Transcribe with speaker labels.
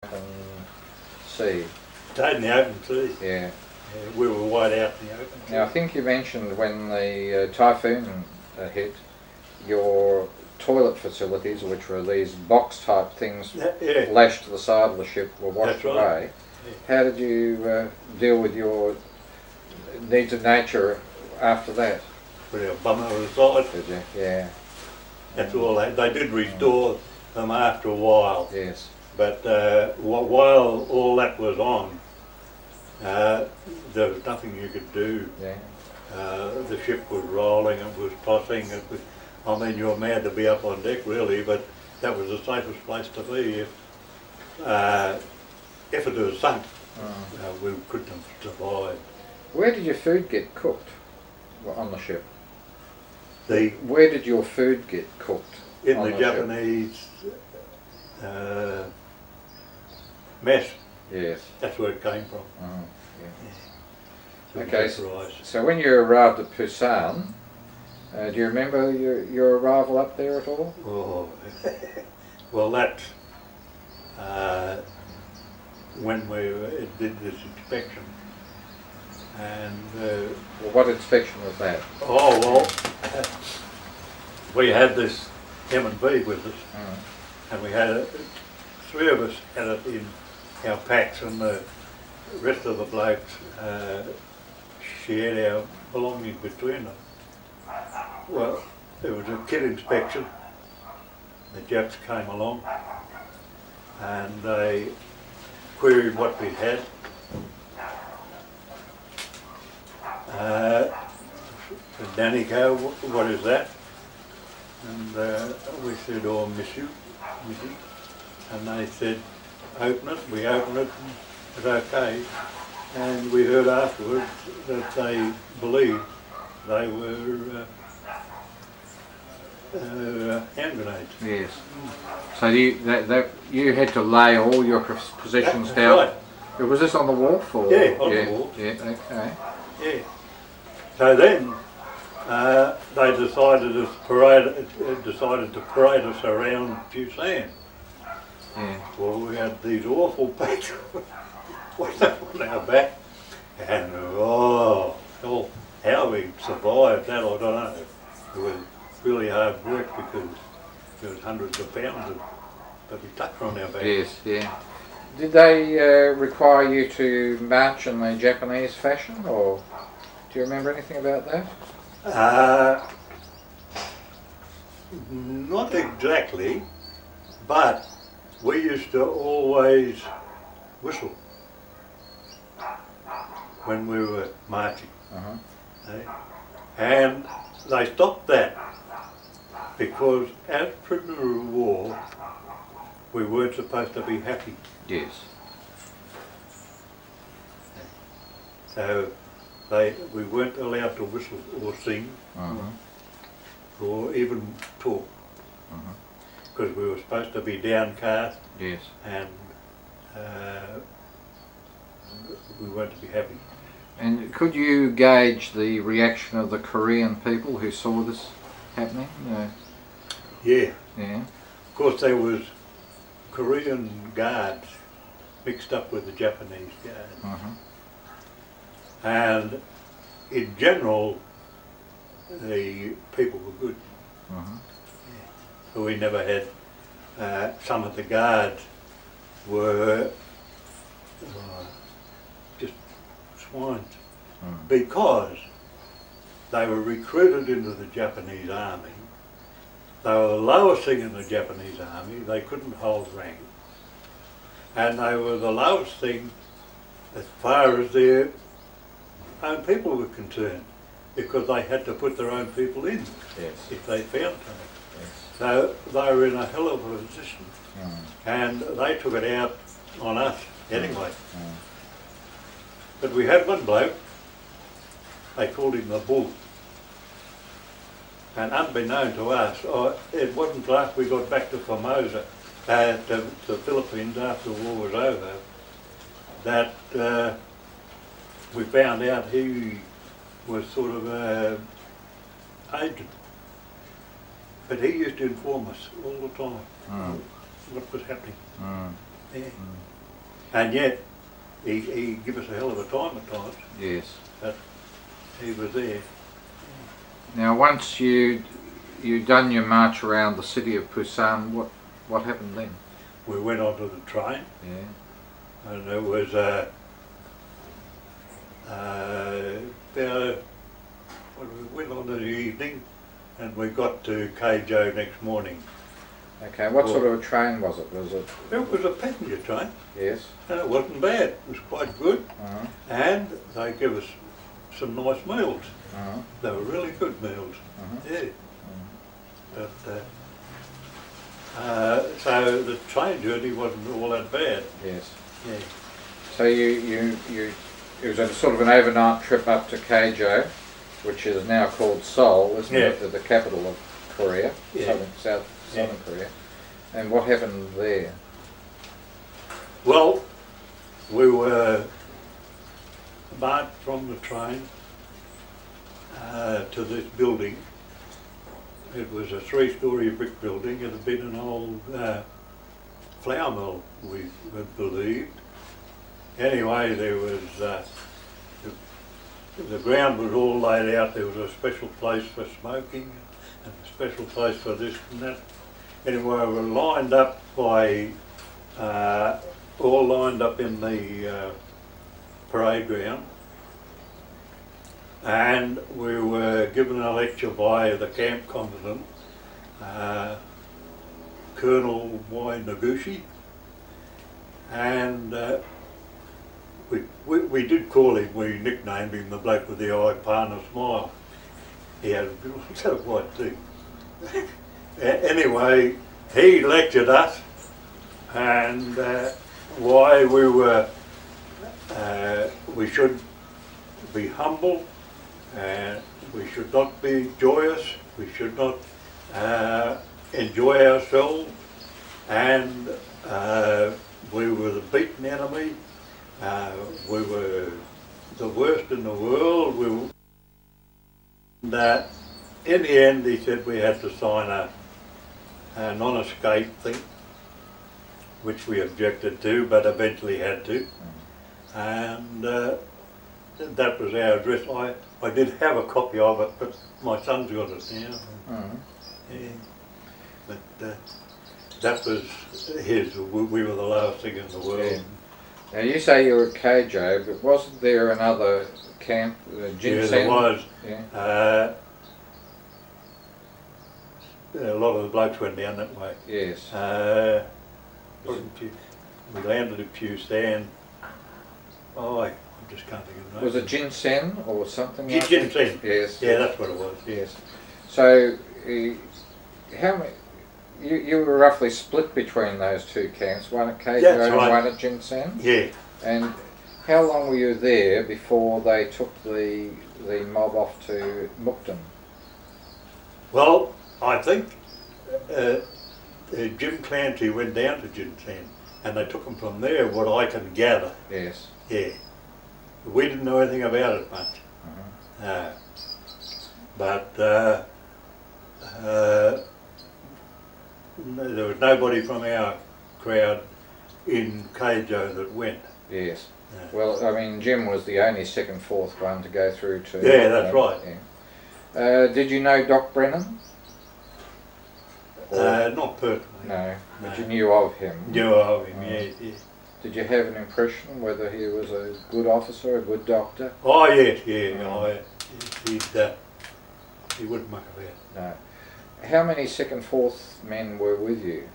Speaker 1: open sea.
Speaker 2: Stayed in the open sea.
Speaker 1: Yeah.
Speaker 2: We were wide out in the open sea.
Speaker 1: Now I think you mentioned when the typhoon hit, your toilet facilities, which were these box type things lashed to the side of the ship, were washed away. Yeah. How did you deal with your needs of nature after that?
Speaker 2: Put our bum over the side.
Speaker 1: Did you? Yeah.
Speaker 2: That's all. They did restore them after a while.
Speaker 1: Yes.
Speaker 2: But while all that was on, there was nothing you could do.
Speaker 1: Yeah.
Speaker 2: The ship was rolling, it was tossing, I mean, you were mad to be up on deck really, but that was the safest place to be. If it was sunk, we couldn't have survived.
Speaker 1: Where did your food get cooked on the ship?
Speaker 2: Where
Speaker 1: did your food get cooked?
Speaker 2: In the Japanese mess.
Speaker 1: Yes.
Speaker 2: That's where it came from.
Speaker 1: Yeah. Okay, so when you arrived at Busan, do you remember your arrival up there at all?
Speaker 2: Oh, well, that when we did this inspection, and
Speaker 1: well, what inspection was that?
Speaker 2: Oh well, we had this M&B with us, and we had 3 of us had it in our packs, and the rest of the blokes shared our belongings between them. Well, there was a kit inspection. The Japs came along and they queried what we had. Daniko, what is that? And we said, oh, monsieur. And they said, open it. We opened it, and it's okay. And we heard afterwards that they believed they were hand grenades.
Speaker 1: Yes. So you had to lay all your possessions down? Right. Was this on the wharf? Or?
Speaker 2: Yeah, on the wharf.
Speaker 1: Yeah, okay.
Speaker 2: Yeah. So then they decided to parade us around Busan.
Speaker 1: Yeah.
Speaker 2: Well, we had these awful packs on our back, and how we survived that, I don't know. It was really hard work because there was hundreds of pounds of tucker on our back.
Speaker 1: Yes, yeah. Did they require you to march in the Japanese fashion, or do you remember anything about that?
Speaker 2: Not exactly, but we used to always whistle when we were marching. And they stopped that because as prisoner of war we weren't supposed to be happy.
Speaker 1: Yes.
Speaker 2: So we weren't allowed to whistle or sing or even talk because we were supposed to be downcast.
Speaker 1: Yes.
Speaker 2: And we weren't to be happy.
Speaker 1: And could you gauge the reaction of the Korean people who saw this happening?
Speaker 2: Yeah.
Speaker 1: Yeah.
Speaker 2: Of course there was Korean guards mixed up with the Japanese guards. And in general the people were good. So we never had, some of the guards were just swines because they were recruited into the Japanese army. They were the lowest thing in the Japanese army. They couldn't hold rank. And they were the lowest thing as far as their own people were concerned, because they had to put their own people in if they found something. Yes. So they were in a hell of a position. And they took it out on us anyway. But we had one bloke, they called him the Bull. And unbeknown to us, it wasn't till after we got back to Formosa, to the Philippines after the war was over, that we found out he was sort of an agent. But he used to inform us all the time what was happening. Yeah. And yet, he gave us a hell of a time at times.
Speaker 1: Yes.
Speaker 2: But he was there.
Speaker 1: Now, once you'd done your march around the city of Busan, what happened then?
Speaker 2: We went onto the train.
Speaker 1: Yeah.
Speaker 2: And it was we went on in the evening, and we got to Keijo next morning.
Speaker 1: Okay, what sort of a train was it?
Speaker 2: It was a passenger train.
Speaker 1: Yes.
Speaker 2: And it wasn't bad. It was quite good. And they gave us some nice meals. They were really good meals. Yeah. But so the train journey wasn't all that bad.
Speaker 1: Yes.
Speaker 2: Yeah.
Speaker 1: So it was a sort of an overnight trip up to Keijo, which is now called Seoul, isn't it? The capital of Korea, southern Korea. And what happened there?
Speaker 2: Well, we were marched from the train to this building. It was a 3-story brick building. It had been an old flour mill, we believed. Anyway, there was the ground was all laid out. There was a special place for smoking and a special place for this and that. Anyway, we were lined up by all lined up in the parade ground, and we were given a lecture by the camp commandant, Colonel Y. Noguchi, and we did call him, we nicknamed him the bloke with the eye, partner smile. He had a sort of white teeth. Anyway, he lectured us, and why we should be humble, and we should not be joyous, we should not enjoy ourselves, and we were the beaten enemy. We were the worst in the world. In the end, he said we had to sign a non-escape thing, which we objected to, but eventually had to. And that was our address. I did have a copy of it, but my son's got it now. Yeah. But that was his. We were the last thing in the world.
Speaker 1: Yeah. Now you say you were at Keijo, but wasn't there another camp, Jinsen?
Speaker 2: Yeah, there was.
Speaker 1: Yeah.
Speaker 2: A lot of the blokes went down that way.
Speaker 1: Yes.
Speaker 2: We landed at Busan. Oh, I just can't think of the name.
Speaker 1: Was it Jinsen or something like
Speaker 2: Jinsen.
Speaker 1: that? Yes.
Speaker 2: Yeah, that's what it was.
Speaker 1: Yes. So, how many? You were roughly split between those two camps, one at Keijo and one at Jinsen?
Speaker 2: Yeah.
Speaker 1: And how long were you there before they took the mob off to Mukden?
Speaker 2: Well, I think Jim Clancy went down to Jinsen, and they took him from there, what I can gather.
Speaker 1: Yes.
Speaker 2: Yeah. We didn't know anything about it much. But there was nobody from our crowd in Keijo that went.
Speaker 1: Yes. Well, I mean, Jim was the only 2nd, 4th one to go through to...
Speaker 2: Yeah, that's right.
Speaker 1: Yeah. Did you know Doc Brennan?
Speaker 2: Not personally.
Speaker 1: No, but you knew of him.
Speaker 2: Knew of him, yes.
Speaker 1: Did you have an impression whether he was a good officer, a good doctor?
Speaker 2: Oh yes, yeah. He wouldn't muck about.
Speaker 1: No. How many 2nd, 4th men were with you?